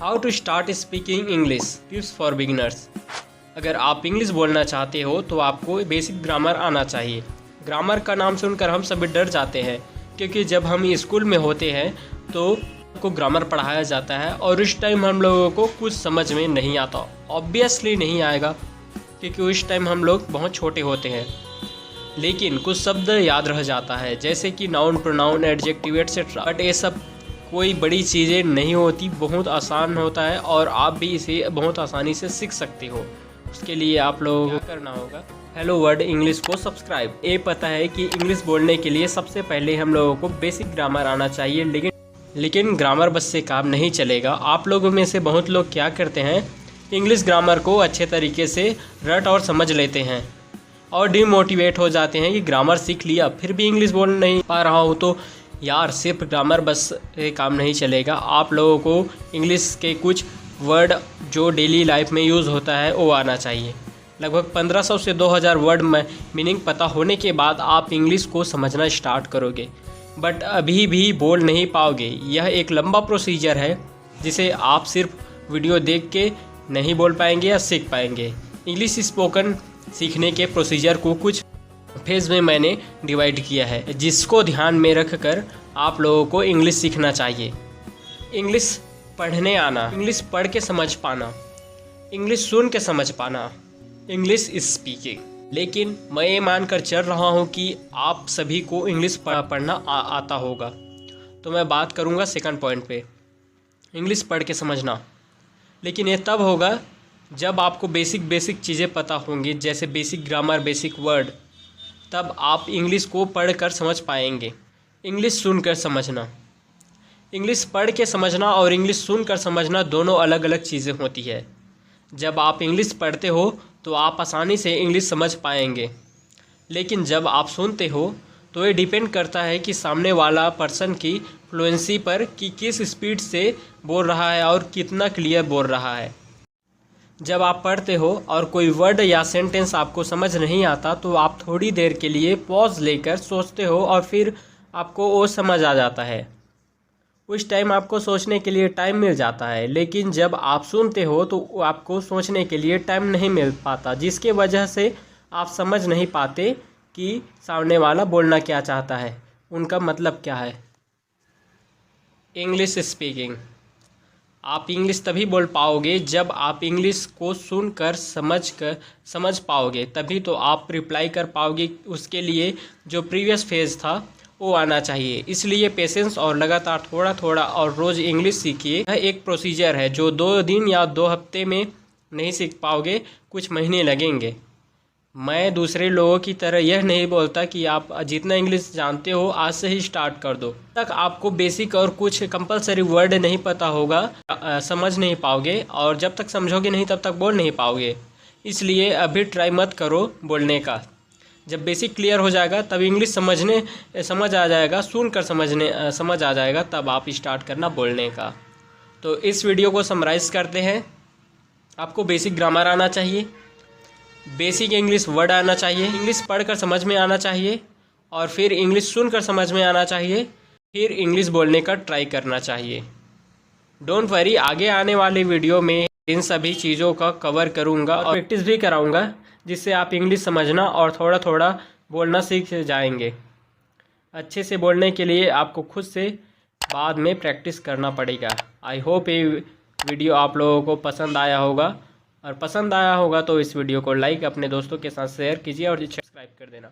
How to start speaking English tips for beginners. अगर आप English बोलना चाहते हो तो आपको बेसिक ग्रामर आना चाहिए। ग्रामर का नाम सुनकर हम सभी डर जाते हैं, क्योंकि जब हम स्कूल में होते हैं तो को ग्रामर पढ़ाया जाता है और उस टाइम हम लोगों को कुछ समझ में नहीं आता। ऑब्वियसली नहीं आएगा, क्योंकि उस टाइम हम लोग बहुत छोटे होते हैं। लेकिन कुछ शब्द याद रह जाता है, जैसे कि noun, pronoun, adjective etcetera. But ये सब कोई बड़ी चीज़ें नहीं होती, बहुत आसान होता है और आप भी इसे बहुत आसानी से सीख सकते हो। उसके लिए आप लोगों को करना होगा, हेलो वर्ड इंग्लिश को सब्सक्राइब। ये पता है कि इंग्लिश बोलने के लिए सबसे पहले हम लोगों को बेसिक ग्रामर आना चाहिए, लेकिन ग्रामर बस से काम नहीं चलेगा। आप लोगों में से बहुत लोग क्या करते हैं, इंग्लिश ग्रामर को अच्छे तरीके से रट और समझ लेते हैं और डिमोटिवेट हो जाते हैं कि ग्रामर सीख लिया फिर भी इंग्लिश बोल नहीं पा रहा हूँ। तो यार, सिर्फ ग्रामर बस से काम नहीं चलेगा। आप लोगों को इंग्लिश के कुछ वर्ड जो डेली लाइफ में यूज़ होता है वो आना चाहिए। लगभग 1500 से 2000 वर्ड में मीनिंग पता होने के बाद आप इंग्लिश को समझना स्टार्ट करोगे, बट अभी भी बोल नहीं पाओगे। यह एक लंबा प्रोसीजर है जिसे आप सिर्फ वीडियो देख के नहीं बोल पाएंगे या सीख पाएंगे। इंग्लिश स्पोकन सीखने के प्रोसीजर को कुछ फेज़ में मैंने डिवाइड किया है, जिसको ध्यान में रखकर आप लोगों को इंग्लिश सीखना चाहिए। इंग्लिश पढ़ने आना, इंग्लिश पढ़ के समझ पाना, इंग्लिश सुन के समझ पाना, इंग्लिश स्पीकिंग। लेकिन मैं ये मानकर चल रहा हूँ कि आप सभी को इंग्लिश पढ़ना आता होगा, तो मैं बात करूँगा सेकंड पॉइंट पे, इंग्लिश पढ़ के समझना। लेकिन ये तब होगा जब आपको बेसिक चीज़ें पता होंगी, जैसे बेसिक ग्रामर, बेसिक वर्ड, तब आप इंग्लिश को पढ़कर समझ पाएंगे। इंग्लिश सुनकर समझना, इंग्लिश पढ़ के समझना और इंग्लिश सुनकर समझना दोनों अलग अलग चीज़ें होती है। जब आप इंग्लिश पढ़ते हो तो आप आसानी से इंग्लिश समझ पाएंगे, लेकिन जब आप सुनते हो तो ये डिपेंड करता है कि सामने वाला पर्सन की फ्लुएंसी पर कि किस स्पीड से बोल रहा है और कितना क्लियर बोल रहा है। जब आप पढ़ते हो और कोई वर्ड या सेंटेंस आपको समझ नहीं आता तो आप थोड़ी देर के लिए पॉज लेकर सोचते हो और फिर आपको वो समझ आ जाता है। उस टाइम आपको सोचने के लिए टाइम मिल जाता है, लेकिन जब आप सुनते हो तो आपको सोचने के लिए टाइम नहीं मिल पाता, जिसके वजह से आप समझ नहीं पाते कि सामने वाला बोलना क्या चाहता है, उनका मतलब क्या है। इंग्लिश स्पीकिंग, आप इंग्लिश तभी बोल पाओगे जब आप इंग्लिश को सुनकर समझ पाओगे, तभी तो आप रिप्लाई कर पाओगे। उसके लिए जो प्रीवियस फेज़ था वो आना चाहिए। इसलिए पेशेंस और लगातार थोड़ा थोड़ा और रोज़ इंग्लिश सीखिए। यह एक प्रोसीजर है जो 2 दिन या 2 हफ्ते में नहीं सीख पाओगे, कुछ महीने लगेंगे। मैं दूसरे लोगों की तरह यह नहीं बोलता कि आप जितना इंग्लिश जानते हो आज से ही स्टार्ट कर दो। तक आपको बेसिक और कुछ कंपलसरी वर्ड नहीं पता होगा, समझ नहीं पाओगे, और जब तक समझोगे नहीं तब तक बोल नहीं पाओगे। इसलिए अभी ट्राई मत करो बोलने का। जब बेसिक क्लियर हो जाएगा तब इंग्लिश समझ आ जाएगा, सुनकर समझ आ जाएगा, तब आप स्टार्ट करना बोलने का। तो इस वीडियो को समराइज़ करते हैं। आपको बेसिक ग्रामर आना चाहिए, बेसिक इंग्लिश वर्ड आना चाहिए, इंग्लिश पढ़कर समझ में आना चाहिए, और फिर इंग्लिश सुनकर समझ में आना चाहिए, फिर इंग्लिश बोलने का ट्राई करना चाहिए। डोंट वरी, आगे आने वाले वीडियो में इन सभी चीज़ों का कवर करूँगा और प्रैक्टिस भी कराऊँगा, जिससे आप इंग्लिश समझना और थोड़ा थोड़ा बोलना सीख जाएंगे। अच्छे से बोलने के लिए आपको खुद से बाद में प्रैक्टिस करना पड़ेगा। आई होप ये वीडियो आप लोगों को पसंद आया होगा, और पसंद आया होगा तो इस वीडियो को लाइक, अपने दोस्तों के साथ शेयर कीजिए और सब्सक्राइब कर देना।